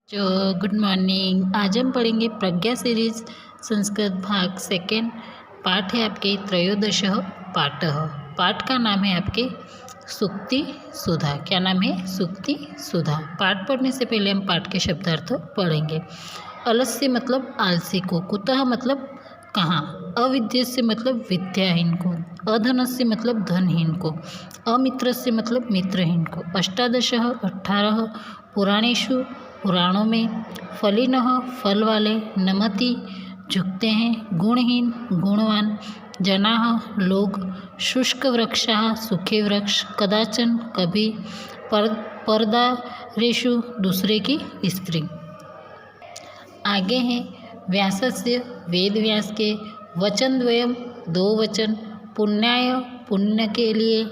जो good morning. आज हम पढ़ेंगे प्रज्ञा सीरीज संस्कृत भाग सेकेंड। पाठ है आपके त्रयोदश पाठ। पाठ का नाम है आपके सूक्ति सुधा। क्या नाम है? सूक्ति सुधा। पाठ पढ़ने से पहले हम पाठ के शब्दार्थ पढ़ेंगे। अलस्य मतलब आलसी को, कुतः मतलब कहाँ, अविद्यस्य मतलब विद्याहीन को, अधनस्य मतलब धनहीन को, अमित्रस्य मतलब मित्रहीन को, अष्टादश 18 पुराणेषु पुराणों में, फलिनः फल वाले, नमति झुकते हैं, गुणहीन गुणवान, जनाः लोग, शुष्क वृक्षाः सूखे वृक्ष, कदाचन कभी, परदारेषु दूसरे की स्त्री। आगे हैं व्यासस्य वेद व्यास के, वचनद्वयम दो वचन, पुण्याय पुण्य के लिए,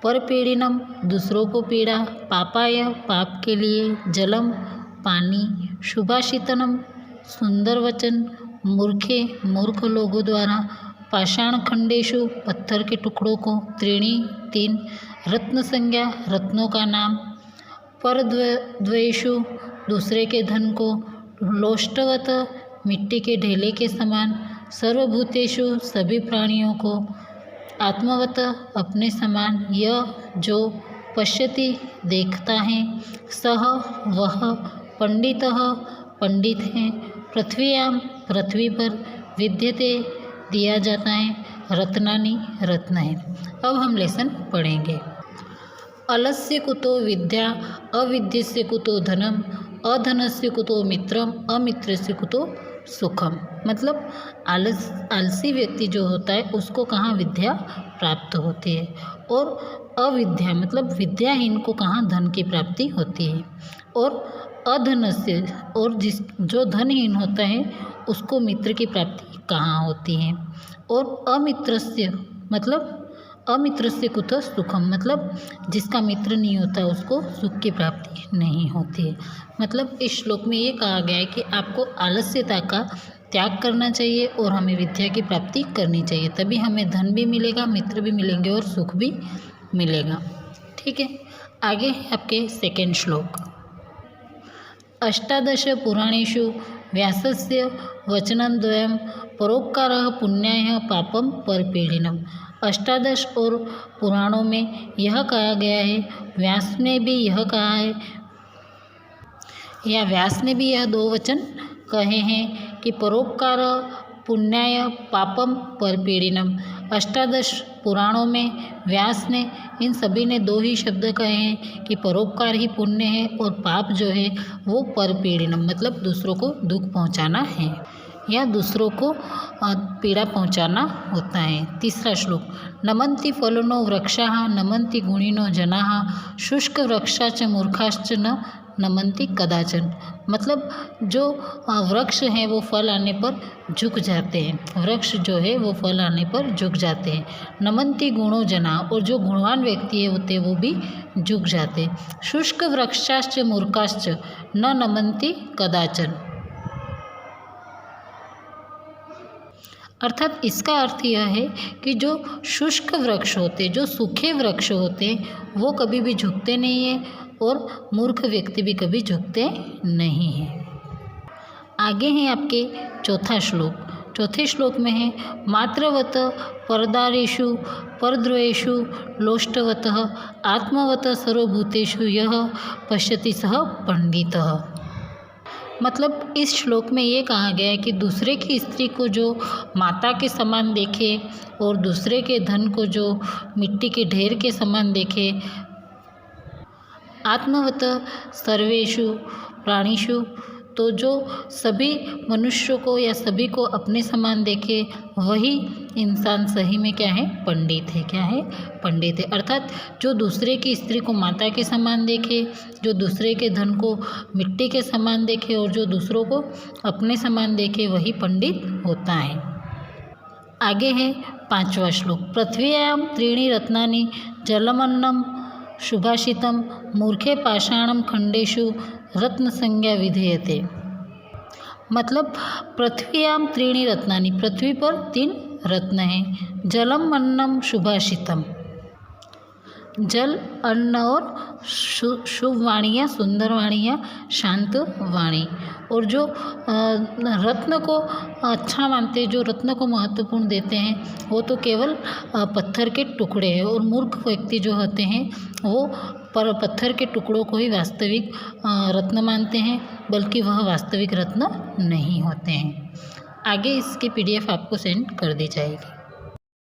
परपीड़िनम दूसरों को पीड़ा, पापाय पाप के लिए, जलम पानी, शुभाषितनम सुंदर वचन, मूर्खे मूर्ख लोगों द्वारा, पाषाण खंडेशु पत्थर के टुकड़ों को, त्रीणी तीन, रत्न संज्ञा रत्नों का नाम, परद्वयेषु दूसरे के धन को, लोष्टवत मिट्टी के ढेले के समान, सर्वभूतेषु सभी प्राणियों को, आत्मवत अपने समान, यह जो पश्यति देखता है, सह वह, पंडितः पंडित हैं, पृथ्व्याम पृथ्वी पर, विद्यते दिया जाता है, रत्नानि रत्न है। अब हम लेसन पढ़ेंगे। अलस्य कुतो विद्या, अविद्यस्य कुतो धनम, अधनस्य कुतो मित्रम, अमित्रस्य कुतो सुखम। मतलब आलसी व्यक्ति जो होता है उसको कहाँ विद्या प्राप्त होती है, और अविद्या मतलब विद्याहीन को कहाँ धन की प्राप्ति होती है, और अधनस्य और जो धनहीन होता है उसको मित्र की प्राप्ति कहाँ होती है, और अमित्रस्य मतलब अमित्रस्य कुतः सुखम मतलब जिसका मित्र नहीं होता उसको सुख की प्राप्ति नहीं होती है। मतलब इस श्लोक में ये कहा गया है कि आपको आलस्यता का त्याग करना चाहिए और हमें विद्या की प्राप्ति करनी चाहिए, तभी हमें धन भी मिलेगा, मित्र भी मिलेंगे और सुख भी मिलेगा। ठीक है, आगे है आपके सेकेंड श्लोक। अष्टादश पुराणेषु व्यासस्य वचनद्वयं, परोपकारः पुण्याय पापम परपीड़िनम। अष्टादश और पुराणों में यह कहा गया है, व्यास ने भी यह कहा है, या व्यास ने भी यह दो वचन कहे हैं कि परोपकार पुण्याय पापम परपीड़िनम। अष्टादश पुराणों में व्यास ने इन सभी ने दो ही शब्द कहे हैं कि परोपकार ही पुण्य है और पाप जो है वो परपीड़िनम मतलब दूसरों को दुख पहुंचाना है या दूसरों को पीड़ा पहुंचाना होता है। तीसरा श्लोक। नमन्ति फलिनो वृक्षाः, नमन्ति गुणिनो जनाः, शुष्क वृक्षाश्च मूर्खाश्च न नमन्ति कदाचन। मतलब जो वृक्ष हैं वो फल आने पर झुक जाते हैं, वृक्ष जो है वो फल आने पर झुक जाते हैं। नमन्ति गुणो जना, और जो गुणवान व्यक्ति होते वो भी झुक जाते। शुष्क वृक्षाश्च मूर्खाश्च न नमन्ति कदाचन। अर्थात इसका अर्थ यह है कि जो शुष्क वृक्ष होते, जो सूखे वृक्ष होते, वो कभी भी झुकते नहीं हैं और मूर्ख व्यक्ति भी कभी झुकते नहीं हैं। आगे हैं आपके चौथा श्लोक। चौथे श्लोक में है मात्रवत परदारेषु परद्वयेषु लोष्टवतः, आत्मवत सर्वभूतेषु यः पश्यति सः पंडितः। मतलब इस श्लोक में ये कहा गया है कि दूसरे की स्त्री को जो माता के समान देखे और दूसरे के धन को जो मिट्टी के ढेर के समान देखे, आत्मवत सर्वेषु प्राणीषु, तो जो सभी मनुष्यों को या सभी को अपने समान देखे वही इंसान सही में क्या है? पंडित है। क्या है? पंडित है। अर्थात जो दूसरे की स्त्री को माता के समान देखे, जो दूसरे के धन को मिट्टी के समान देखे और जो दूसरों को अपने समान देखे वही पंडित होता है। आगे है पांचवा श्लोक। पृथ्व्याम त्रीणि रत्नानि, जलमन्नम शुभाषितम, मूर्खे पाषाणम खंडेषु रत्न संज्ञा विधेयते। मतलब पृथ्व्याम त्रीणि रत्नानि, पृथ्वी पर 3 रत्न हैं, जलम अन्नम शुभाषितम। जल, अन्न और शुभ वाणी या सुंदर वाणी या शांत वाणी। और जो रत्न को अच्छा मानते हैं, जो रत्न को महत्वपूर्ण देते हैं, वो तो केवल पत्थर के टुकड़े हैं। और मूर्ख व्यक्ति जो होते हैं वो पत्थर के टुकड़ों को ही वास्तविक रत्न मानते हैं, बल्कि वह वास्तविक रत्न नहीं होते हैं। आगे इसकी PDF आपको सेंड कर दी जाएगी।